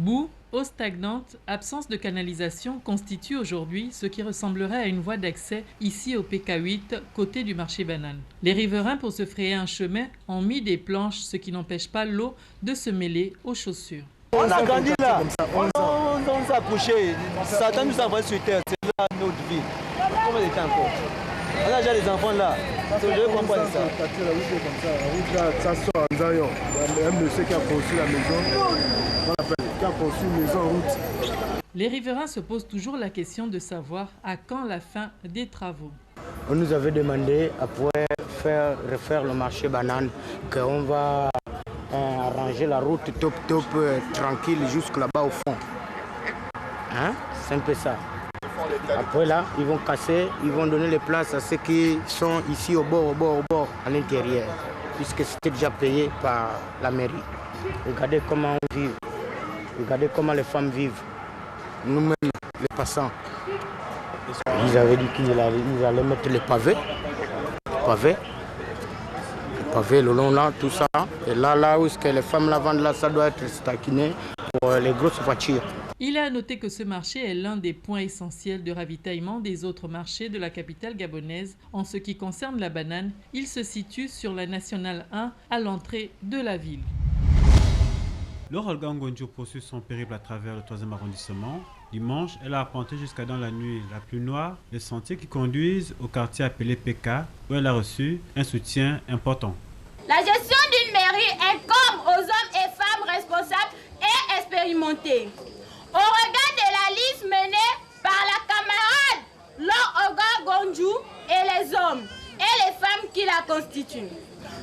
Boue, eau stagnante, absence de canalisation constituent aujourd'hui ce qui ressemblerait à une voie d'accès ici au PK8, côté du marché banane. Les riverains, pour se frayer un chemin, ont mis des planches, ce qui n'empêche pas l'eau de se mêler aux chaussures. On a grandi là, on s'est accouché, Satan nous a envoyé sur terre, c'est là notre vie. Combien de temps encore? On a déjà des enfants là, je ne comprends pas ça. Ça sort en Zayon, un monsieur qui a construit la maison, qui a construit une maison en route. Les riverains se posent toujours la question de savoir à quand la fin des travaux. On nous avait demandé, après refaire le marché banane, qu'on va arranger la route top tranquille jusque là-bas au fond. Hein? C'est un peu ça. Après là, ils vont casser, ils vont donner les places à ceux qui sont ici au bord, à l'intérieur, puisque c'était déjà payé par la mairie. Regardez comment on vit, regardez comment les femmes vivent, nous-mêmes les passants. Ils avaient dit qu'ils allaient mettre les pavés le long là, tout ça. Et là où est-ce que les femmes la vendent là, ça doit être staquiné pour les grosses voitures. Il est à noter que ce marché est l'un des points essentiels de ravitaillement des autres marchés de la capitale gabonaise. En ce qui concerne la banane, il se situe sur la nationale 1 à l'entrée de la ville. Laure Olga Ngonjo poursuit son périple à travers le 3e arrondissement. Dimanche, elle a arpenté jusqu'à dans la nuit la plus noire les sentiers qui conduisent au quartier appelé PK, où elle a reçu un soutien important. La gestion d'une mairie incombe aux hommes et femmes responsables et expérimentés. Au regard de la liste menée par la camarade Laure Olga Ngonjo et les hommes et les femmes qui la constituent,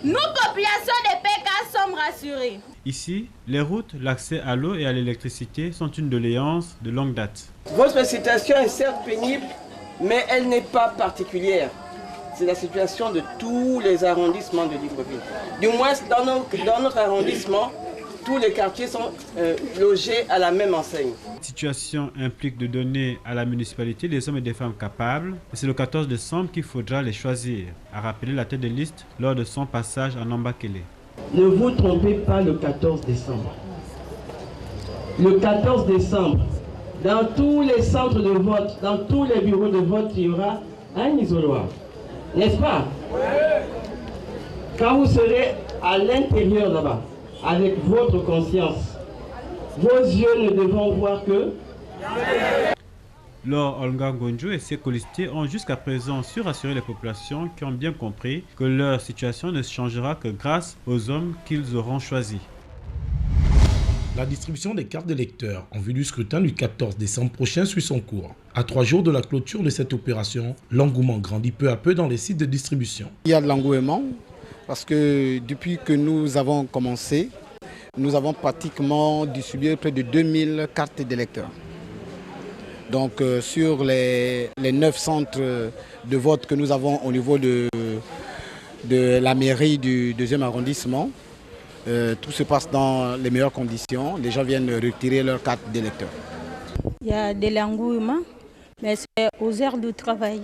nous, population de PK, sommes rassurés. Ici, les routes, l'accès à l'eau et à l'électricité sont une doléance de longue date. Votre situation est certes pénible, mais elle n'est pas particulière. C'est la situation de tous les arrondissements de Libreville. Du moins, dans notre arrondissement, tous les quartiers sont logés à la même enseigne. Cette situation implique de donner à la municipalité des hommes et des femmes capables. Et c'est le 14 décembre qu'il faudra les choisir, a rappelé la tête de liste lors de son passage à Nambakele. Ne vous trompez pas le 14 décembre. Le 14 décembre, dans tous les centres de vote, dans tous les bureaux de vote, il y aura un isoloir. N'est-ce pas? Quand vous serez à l'intérieur là-bas, avec votre conscience, vos yeux ne devront voir que... Laure Olga Ngonjo et ses colistiers ont jusqu'à présent su rassurer les populations qui ont bien compris que leur situation ne changera que grâce aux hommes qu'ils auront choisis. La distribution des cartes d'électeurs en vue du scrutin du 14 décembre prochain suit son cours. À 3 jours de la clôture de cette opération, l'engouement grandit peu à peu dans les sites de distribution. Il y a de l'engouement parce que depuis que nous avons commencé, nous avons pratiquement distribué près de 2000 cartes d'électeurs. Donc sur les 9 centres de vote que nous avons au niveau de la mairie du 2e arrondissement, tout se passe dans les meilleures conditions. Les gens viennent retirer leurs cartes d'électeurs. Il y a de l'engouement, mais c'est aux heures du travail.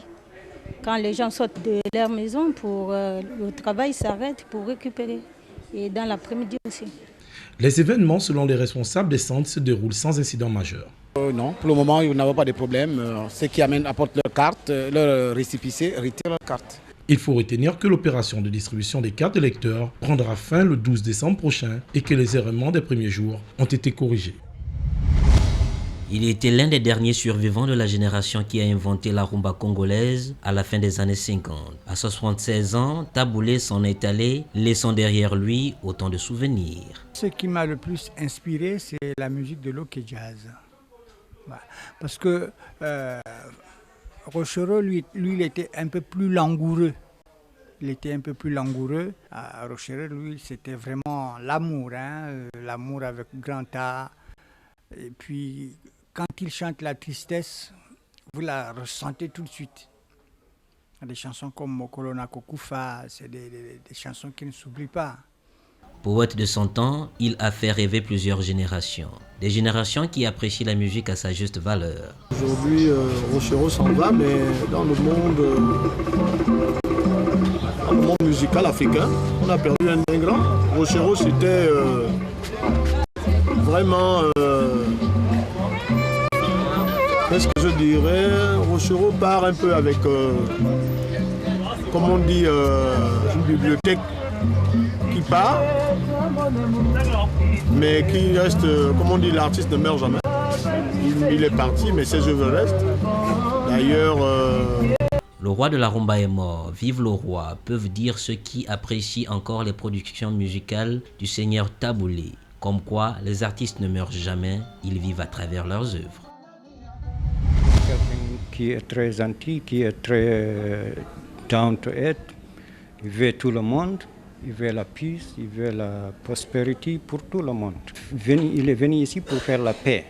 Quand les gens sortent de leur maison, le travail s'arrête pour récupérer. Et dans l'après-midi aussi. Les événements, selon les responsables des centres, se déroulent sans incident majeur. Non, pour le moment, ils n'avons pas de problème. Ceux qui apportent leurs cartes, leurs récépissés, retirent leurs cartes. Il faut retenir que l'opération de distribution des cartes d'électeurs prendra fin le 12 décembre prochain et que les errements des premiers jours ont été corrigés. Il était l'un des derniers survivants de la génération qui a inventé la rumba congolaise à la fin des années 50. À 76 ans, Taboulé s'en est allé, laissant derrière lui autant de souvenirs. Ce qui m'a le plus inspiré, c'est la musique de l'Ok Jazz. Parce que Rochereau, lui, il était un peu plus langoureux. À Rochereau, lui, c'était vraiment l'amour, l'amour avec grand A. Et puis, quand il chante la tristesse, vous la ressentez tout de suite. Des chansons comme Mokolona Kokufa, c'est des chansons qui ne s'oublient pas. Poète de son temps, il a fait rêver plusieurs générations. Des générations qui apprécient la musique à sa juste valeur. Aujourd'hui, Rochereau s'en va, mais dans le monde musical africain, on a perdu un grand. Rochereau, c'était vraiment qu'est-ce que je dirais, Rochereau part un peu avec, comme on dit, une bibliothèque qui part, mais qui reste, comme on dit, l'artiste ne meurt jamais. Il est parti, mais ses œuvres restent. D'ailleurs... Le roi de la rumba est mort, vive le roi, peuvent dire ceux qui apprécient encore les productions musicales du seigneur Taboulé. Comme quoi, les artistes ne meurent jamais, ils vivent à travers leurs œuvres. Quelqu'un qui est très gentil, qui est très down to earth, il veut tout le monde, il veut la paix, il veut la prospérité pour tout le monde. Il est venu ici pour faire la paix.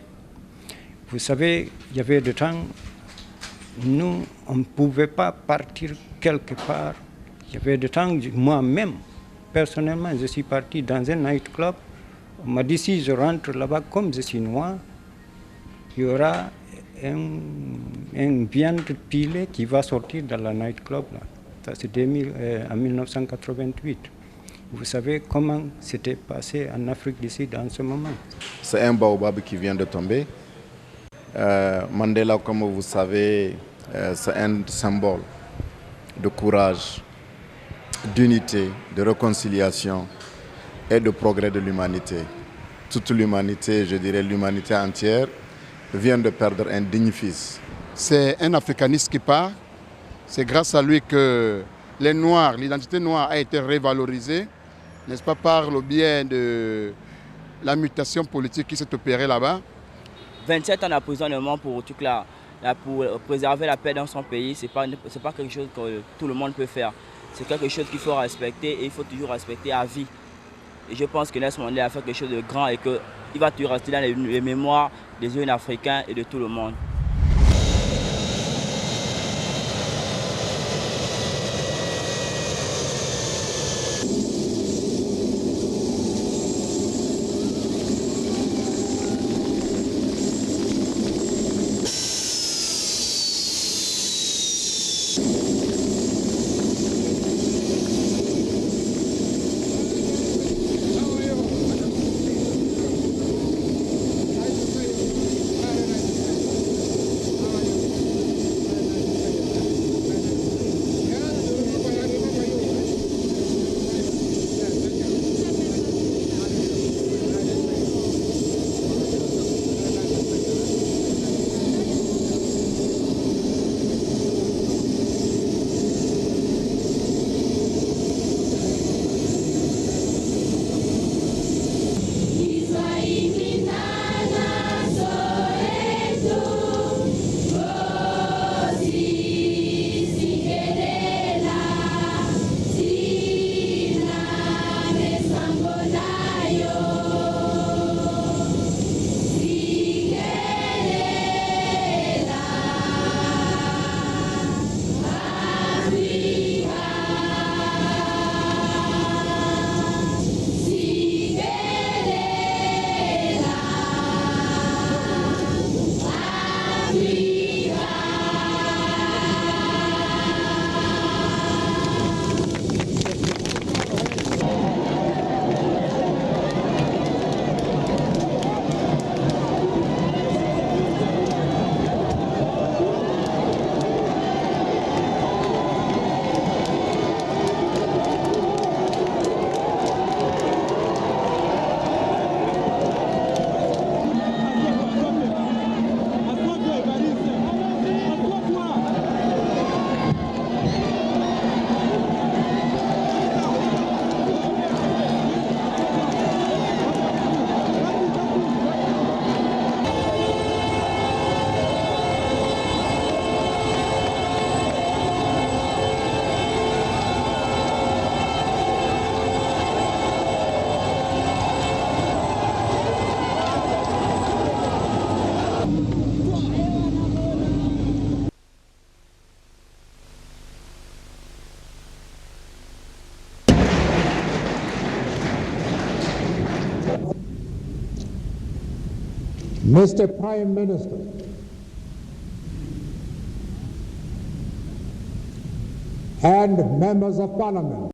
Vous savez, il y avait des temps, nous, on ne pouvait pas partir quelque part. Il y avait des temps, moi-même, personnellement, je suis parti dans un nightclub. On m'a dit, si je rentre là-bas, comme je suis noir, il y aura une viande pilée qui va sortir dans la nightclub. Là. Ça, c'était en 1988. Vous savez comment c'était passé en Afrique du Sud en ce moment? C'est un baobab qui vient de tomber. Mandela, comme vous savez, c'est un symbole de courage, d'unité, de réconciliation et de progrès de l'humanité. Toute l'humanité, je dirais l'humanité entière, vient de perdre un digne fils. C'est un africaniste qui part. C'est grâce à lui que les Noirs, l'identité noire a été révalorisée, n'est-ce pas, par le biais de la mutation politique qui s'est opérée là-bas. 27 ans d'emprisonnement pour tout là, pour préserver la paix dans son pays, c'est pas quelque chose que tout le monde peut faire. C'est quelque chose qu'il faut respecter et il faut toujours respecter à vie. Et je pense que Nelson Mandela a fait quelque chose de grand et qu'il va toujours rester dans les mémoires des jeunes Africains et de tout le monde. Mr. Prime Minister, and members of Parliament,